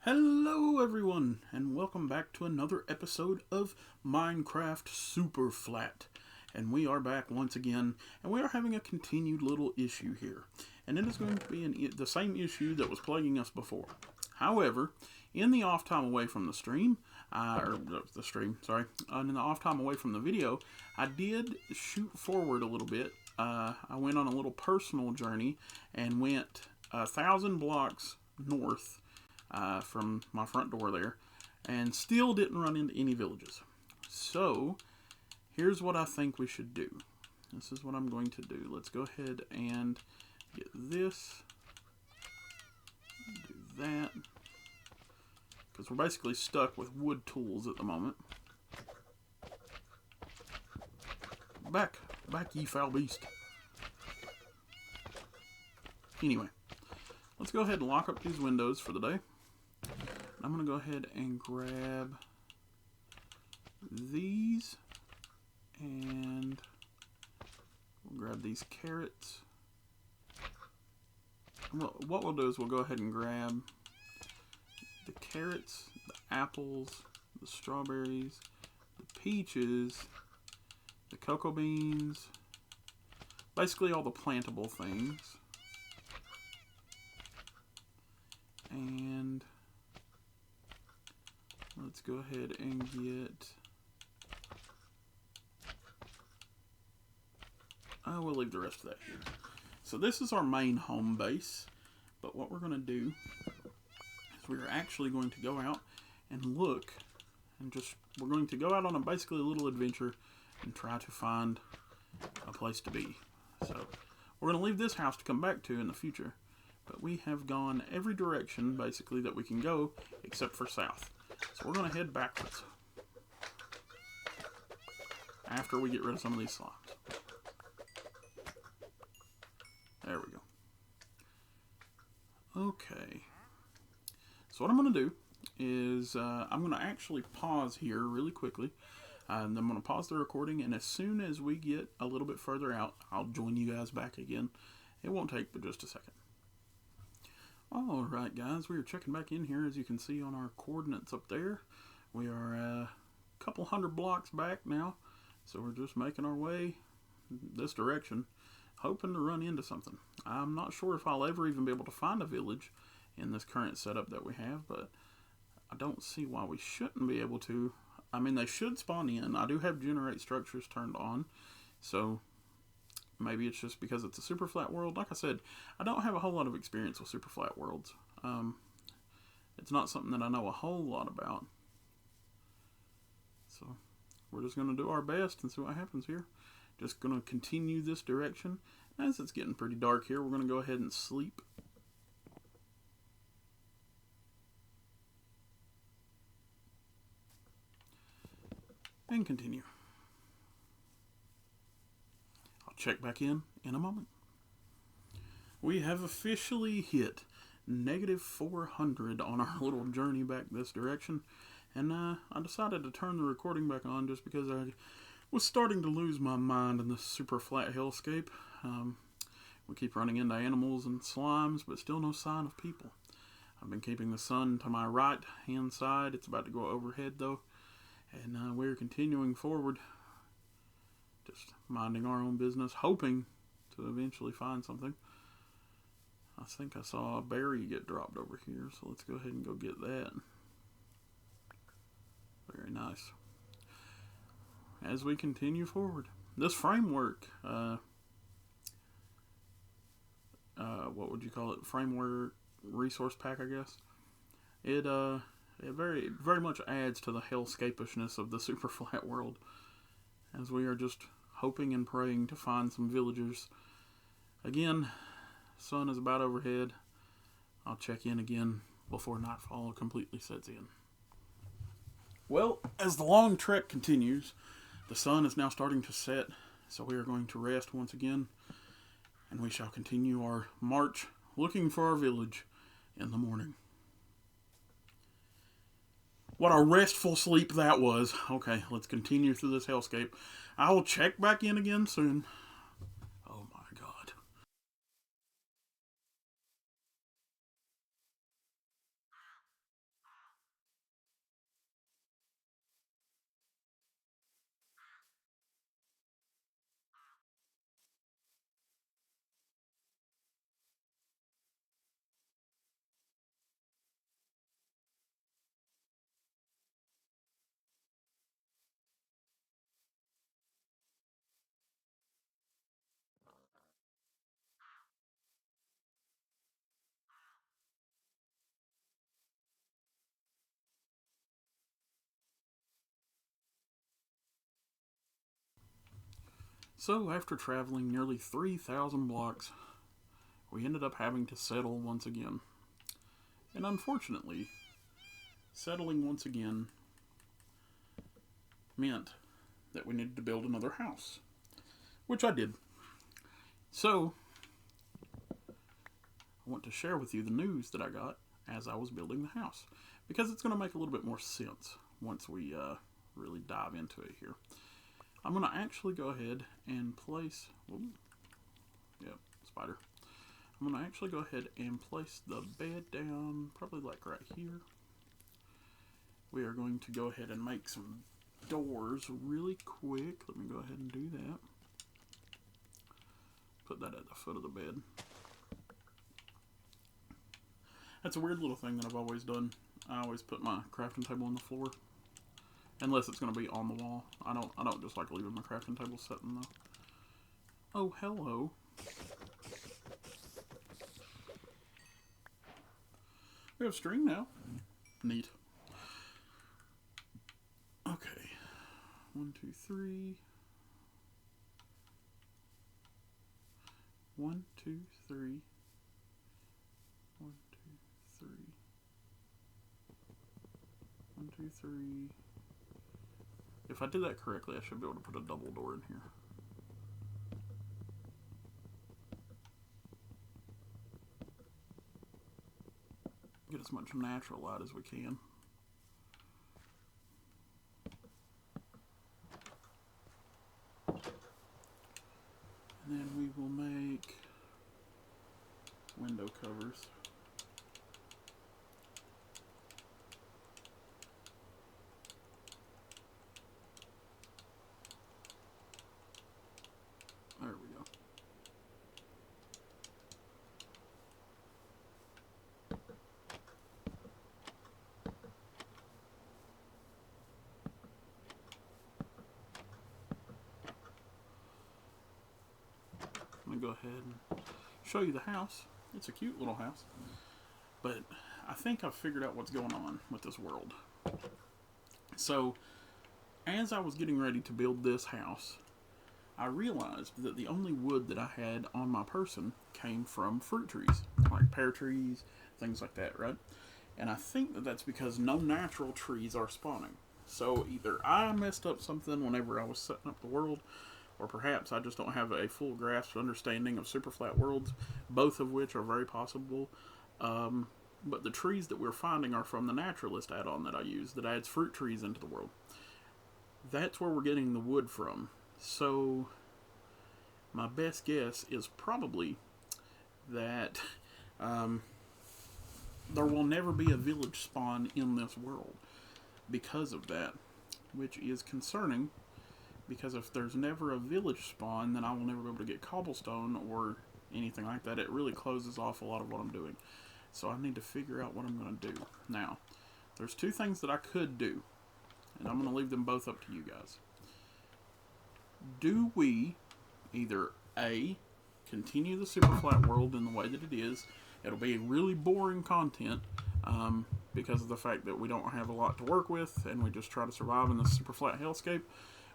Hello everyone, and welcome back to another episode of Minecraft Super Flat. And we are back once again, and we are having a continued little issue here. And it is going to be the same issue that was plaguing us before. However, in the off time away from the stream, in the off time away from the video, I did shoot forward a little bit. I went on a little personal journey and went 1,000 blocks north from my front door there, and still didn't run into any villages. So, here's what I think we should do. This is what I'm going to do. Let's go ahead and get this. Do that. Because we're basically stuck with wood tools at the moment. Back, ye foul beast. Anyway, let's go ahead and lock up these windows for the day. I'm going to go ahead and grab these, and we'll grab these carrots. What we'll do is we'll go ahead and grab the carrots, the apples, the strawberries, the peaches, the cocoa beans, basically all the plantable things. And let's go ahead and get... we'll leave the rest of that here. So this is our main home base. But what we're going to do is we're actually going to go out and look. We're going to go out on basically a little adventure and try to find a place to be. So we're going to leave this house to come back to in the future. But we have gone every direction, basically, that we can go, except for south. So we're going to head backwards after we get rid of some of these slimes. There we go. Okay. So what I'm going to do is I'm going to actually pause here really quickly. And I'm going to pause the recording, and as soon as we get a little bit further out, I'll join you guys back again. It won't take but just a second. Alright guys, we are checking back in here. As you can see on our coordinates up there, we are a couple hundred blocks back now. So we're just making our way this direction, hoping to run into something. I'm not sure if I'll ever even be able to find a village in this current setup that we have, but I don't see why we shouldn't be able to. I mean, they should spawn in. I do have generate structures turned on, so maybe it's just because it's a super flat world. Like I said, I don't have a whole lot of experience with super flat worlds. It's not something that I know a whole lot about. So we're just going to do our best and see what happens here. Just going to continue this direction. As it's getting pretty dark here, we're going to go ahead and sleep. And continue. Check back in a moment. We have officially hit negative 400 on our little journey back this direction, and I decided to turn the recording back on just because I was starting to lose my mind in this super flat hellscape. We keep running into animals and slimes, but still no sign of people. I've been keeping the sun to my right hand side. It's about to go overhead though, and we're continuing forward. Just minding our own business, hoping to eventually find something. I think I saw a berry get dropped over here, so let's go ahead and go get that. Very nice. As we continue forward, this framework, what would you call it? Framework resource pack, I guess. It very, very much adds to the hellscapishness of the super flat world, as we are just hoping and praying to find some villagers. Again, sun is about overhead. I'll check in again before nightfall completely sets in. Well, as the long trek continues, the sun is now starting to set, so we are going to rest once again, and we shall continue our march looking for our village in the morning. What a restful sleep that was. Okay, let's continue through this hellscape. I will check back in again soon. Oh my god. So, after traveling nearly 3,000 blocks, we ended up having to settle once again. And unfortunately, settling once again meant that we needed to build another house, which I did. So, I want to share with you the news that I got as I was building the house, because it's going to make a little bit more sense once we really dive into it here. I'm going to actually go ahead and place... Yep, spider. I'm going to actually go ahead and place the bed down, probably like right here. We are going to go ahead and make some doors really quick. Let me go ahead and do that. Put that at the foot of the bed. That's a weird little thing that I've always done. I always put my crafting table on the floor, unless it's going to be on the wall. I don't just like leaving my crafting table sitting though. Oh, hello. We have string now. Neat. Okay. 1, 2, 3. 1, 2, 3. 1, 2, 3. 1, 2, 3. If I did that correctly, I should be able to put a double door in here. Get as much natural light as we can. And then we will make window covers. There we go. I'm going to go ahead and show you the house. It's a cute little house. But I think I've figured out what's going on with this world. So, as I was getting ready to build this house, I realized that the only wood that I had on my person came from fruit trees, like pear trees, things like that, right? And I think that that's because no natural trees are spawning. So either I messed up something whenever I was setting up the world, or perhaps I just don't have a full grasp understanding of super flat worlds, both of which are very possible. But the trees that we're finding are from the naturalist add-on that I use that adds fruit trees into the world. That's where we're getting the wood from. So my best guess is probably that there will never be a village spawn in this world because of that, which is concerning, because if there's never a village spawn, then I will never be able to get cobblestone or anything like that. It really closes off a lot of what I'm doing. So I need to figure out what I'm going to do. Now, there's two things that I could do, and I'm going to leave them both up to you guys. Do we either A, continue the super flat world in the way that it is? It'll be really boring content because of the fact that we don't have a lot to work with and we just try to survive in the super flat hellscape,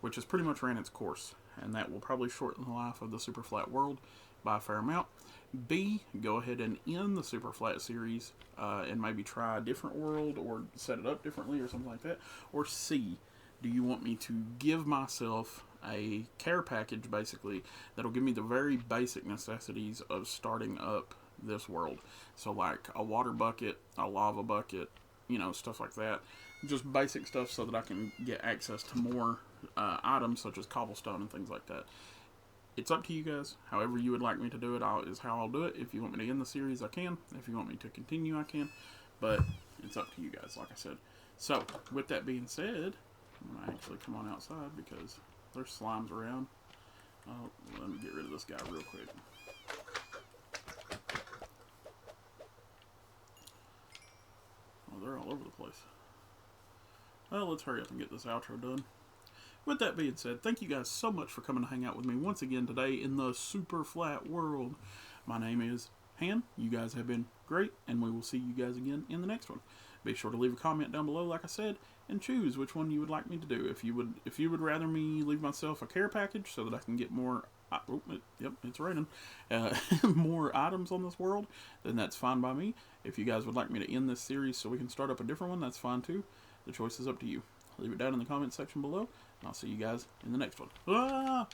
which has pretty much ran its course, and that will probably shorten the life of the super flat world by a fair amount. B, go ahead and end the super flat series and maybe try a different world or set it up differently or something like that. Or C, do you want me to give myself a care package basically that'll give me the very basic necessities of starting up this world? So like a water bucket, a lava bucket, you know, stuff like that. Just basic stuff so that I can get access to more items such as cobblestone and things like that. It's up to you guys. However you would like me to do it is how I'll do it. If you want me to end the series, I can. If you want me to continue, I can. But it's up to you guys, like I said. So, with that being said, I'm going to actually come on outside because there's slimes around. Oh, let me get rid of this guy real quick. Oh, they're all over the place. Well, let's hurry up and get this outro done. With that being said, thank you guys so much for coming to hang out with me once again today in the super flat world. My name is Han, you guys have been great, and we will see you guys again in the next one. Be sure to leave a comment down below, like I said, and choose which one you would like me to do. If you would rather me leave myself a care package so that I can get more, yep, it's raining, more items on this world, then that's fine by me. If you guys would like me to end this series so we can start up a different one, that's fine too. The choice is up to you. Leave it down in the comment section below, and I'll see you guys in the next one. Ah!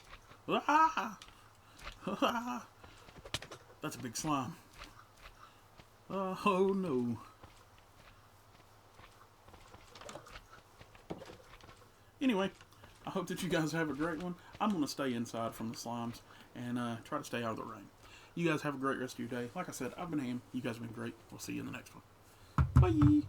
Ah! Ah! That's a big slime. Oh no. Anyway, I hope that you guys have a great one. I'm going to stay inside from the slimes and try to stay out of the rain. You guys have a great rest of your day. Like I said, I've been Han. You guys have been great. We'll see you in the next one. Bye!